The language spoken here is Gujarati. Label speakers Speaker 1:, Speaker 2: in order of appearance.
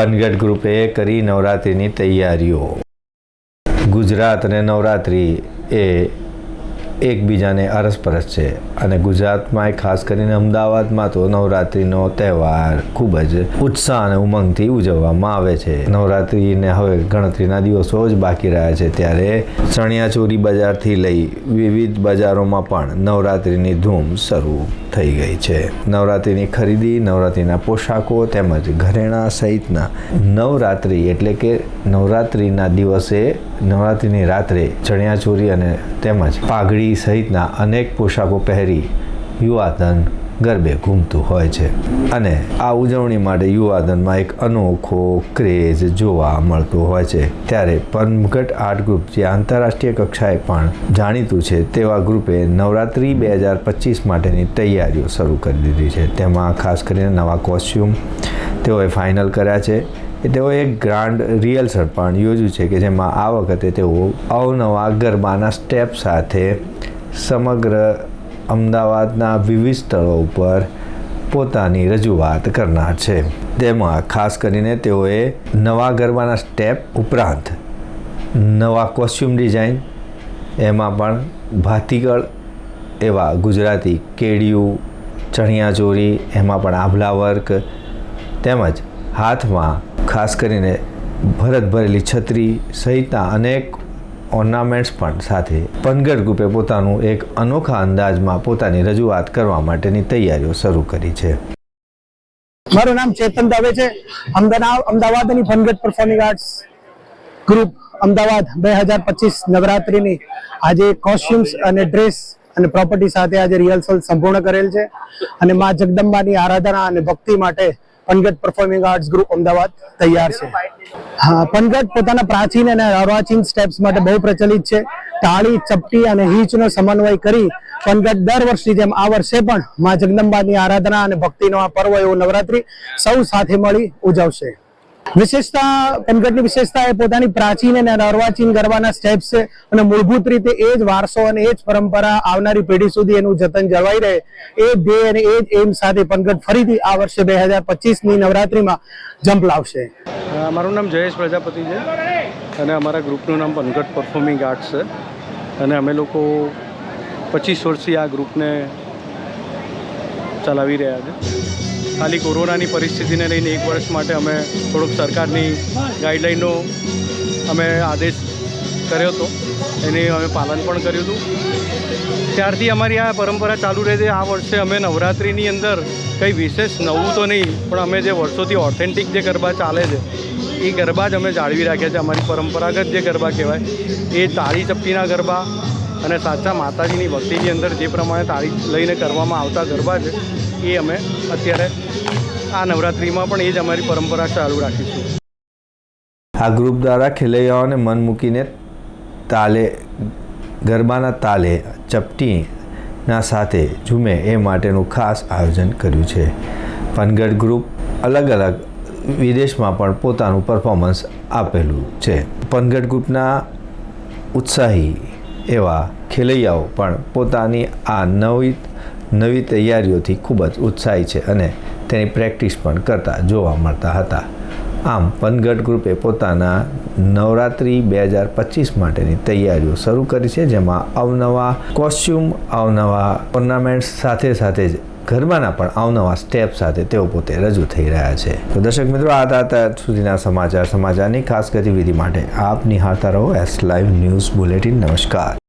Speaker 1: પનગઢ ગ્રુપે કરી નવરાત્રિની તૈયારીઓ. ગુજરાત અને નવરાત્રિ એ એકબીજાને અરસપરસ છે અને ગુજરાતમાં ખાસ કરીને અમદાવાદમાં તો નવરાત્રિનો તહેવાર ખૂબ જ ઉત્સાહ અને ઉમંગથી ઉજવવામાં આવે છે. નવરાત્રિને હવે ગણતરીના દિવસો જ બાકી રહ્યા છે, ત્યારે ચણિયાચોરી બજારથી લઈ વિવિધ બજારોમાં પણ નવરાત્રિની ધૂમ શરૂ થઈ ગઈ છે. નવરાત્રિની ખરીદી, નવરાત્રિના પોશાકો તેમજ ઘરેણાં સહિતના નવરાત્રિ એટલે કે નવરાત્રિના દિવસે નવરાત્રિની રાત્રે ચણિયાચોરી અને તેમજ પાઘડી સહિતના અનેક પોશાકો પહેરી યુવાધન ગરબે ઘૂમતું હોય છે અને આ ઉજવણી માટે યુવાધનમાં એક અનોખો ક્રેઝ જોવા મળતો હોય છે. ત્યારે પનગઢ આર્ટ ગ્રુપ, જે આંતરરાષ્ટ્રીય કક્ષાએ પણ જાણીતું છે, તેવા ગ્રુપે નવરાત્રિ 2025 માટેની તૈયારીઓ શરૂ કરી દીધી છે. તેમાં ખાસ કરીને નવા કોસ્ચ્યુમ તેઓએ ફાઇનલ કર્યા છે. તેઓએ એક ગ્રાન્ડ રિહર્સલ પણ યોજ્યું છે કે જેમાં આ વખતે તેઓ અવનવા ગરબાના સ્ટેપ સાથે સમગ્ર અમદાવાદના વિવિધ સ્થળો ઉપર પોતાની રજૂઆત કરનાર છે. તેમાં ખાસ કરીને તેઓએ નવા ગરબાના સ્ટેપ ઉપરાંત નવા કોસ્ચ્યુમ ડિઝાઇન, એમાં પણ ભાતીગળ એવા ગુજરાતી કેડિયું, ચણિયાચોરી, એમાં પણ આભલા વર્ક તેમજ હાથમાં ખાસ કરીને ભરત ભરેલી છત્રી સહિતના અનેક ઓર્નામેન્ટ્સ પણ સાથે પનગઢ ગ્રુપે પોતાનું એક અનોખા અંદાજમાં પોતાની રજૂઆત કરવા માટેની તૈયારીઓ શરૂ કરી છે.
Speaker 2: મારું નામ ચેતન દવે છે. અમદાવાદની પનગઢ પરફોર્મિંગ આર્ટ્સ ગ્રુપ અમદાવાદ 2025 નવરાત્રિની આજે કોસ્ચ્યુમ્સ અને ડ્રેસ અને પ્રોપર્ટી સાથે આજે રિહર્સલ સંપૂર્ણ કરેલ છે અને મા જગદંબાની આરાધના અને ભક્તિ માટે પનગઢ પરફોર્મિંગ આર્ટ્સ ગ્રુપ અમદાવાદ તૈયાર છે. હા, પનગઢ પોતાના પ્રાચીન અને અર્વાચીન સ્ટેપ્સ માટે બહુ પ્રચલિત છે. તાળી, ચપટી અને હીચનો સમન્વય કરી પનગઢ દર વર્ષની જેમ આ વર્ષે પણ મા જગદંબાની આરાધના અને ભક્તિનો આ પર્વ એવો નવરાત્રિ સૌ સાથે મળી ઉજવશે. વિશેષતા, પનગઢની વિશેષતા એ પોતાની પ્રાચીન અને અર્વાચીન ગરબાના સ્ટેપ્સ છે અને મૂળભૂત રીતે એ જ વારસો અને એ જ પરંપરા આવનારી પેઢી સુધી એનું જતન જળવાઈ રહે એ ધ્યેય અને એ જ એમ સાથે પનગઢ ફરીથી આ વર્ષે 2025ની નવરાત્રિમાં જંપ લાવશે.
Speaker 3: મારું નામ જયેશ પ્રજાપતિ છે અને અમારા ગ્રુપનું નામ પનગઢ પરફોર્મિંગ આર્ટ્સ છે અને અમે લોકો 25 વર્ષથી આ ગ્રુપને ચલાવી રહ્યા છે. ખાલી કોરોનાની પરિસ્થિતિને લઈને 1 વર્ષ માટે અમે થોડોક સરકારની ગાઈડલાઈનનો અમે આદેશ કર્યો હતો, એની અમે પાલન પણ કર્યું હતું. ત્યારથી અમારી આ પરંપરા ચાલુ રહે છે. આ વર્ષે અમે નવરાત્રિની અંદર કંઈ વિશેષ નવું તો નહીં, પણ અમે જે વર્ષોથી ઓથેન્ટિક જે ગરબા ચાલે છે એ ગરબા જ અમે જાળવી રાખ્યા છે. અમારી પરંપરાગત જે ગરબા કહેવાય એ તાળી ચપટીના ગરબા અને સાચા માતાજીની ભક્તિની અંદર જે પ્રમાણે તાળી લઈને કરવામાં આવતા ગરબા છે એ અમે અત્યારે આ નવરાત્રિમાં પણ એ જ અમારી પરંપરા ચાલુ રાખીશું.
Speaker 1: આ ગ્રુપ દ્વારા ખેલૈયાઓને મન મૂકીને તાલે ગરબાના તાલે ચપટીના સાથે ઝૂમે એ માટેનું ખાસ આયોજન કર્યું છે. પનગઢ ગ્રુપ અલગ અલગ વિદેશમાં પણ પોતાનું પરફોર્મન્સ આપેલું છે. પનગઢ ગ્રુપના ઉત્સાહી એવા ખેલૈયાઓ પણ પોતાની આ નવી તૈયારીઓથી ખૂબ જ ઉત્સાહી છે અને તેની પ્રેક્ટિસ પણ કરતા જોવા મળતા હતા. આમ પનગઢ ગ્રુપે પોતાના નવરાત્રિ 2025 માટેની તૈયારીઓ શરૂ કરી છે, જેમાં અવનવા કોસ્ચ્યુમ, અવનવા ઓર્નામેન્ટ્સ સાથે સાથે જ ગરબાના પણ અવનવા સ્ટેપ સાથે તેઓ પોતે રજૂ થઈ રહ્યા છે. તો દર્શક મિત્રો, આ હતા સુધીના સમાચારની ખાસ ગતિવિધિ માટે આપ નિહાળતા રહો એસ લાઈવ ન્યૂઝ બુલેટિન. નમસ્કાર.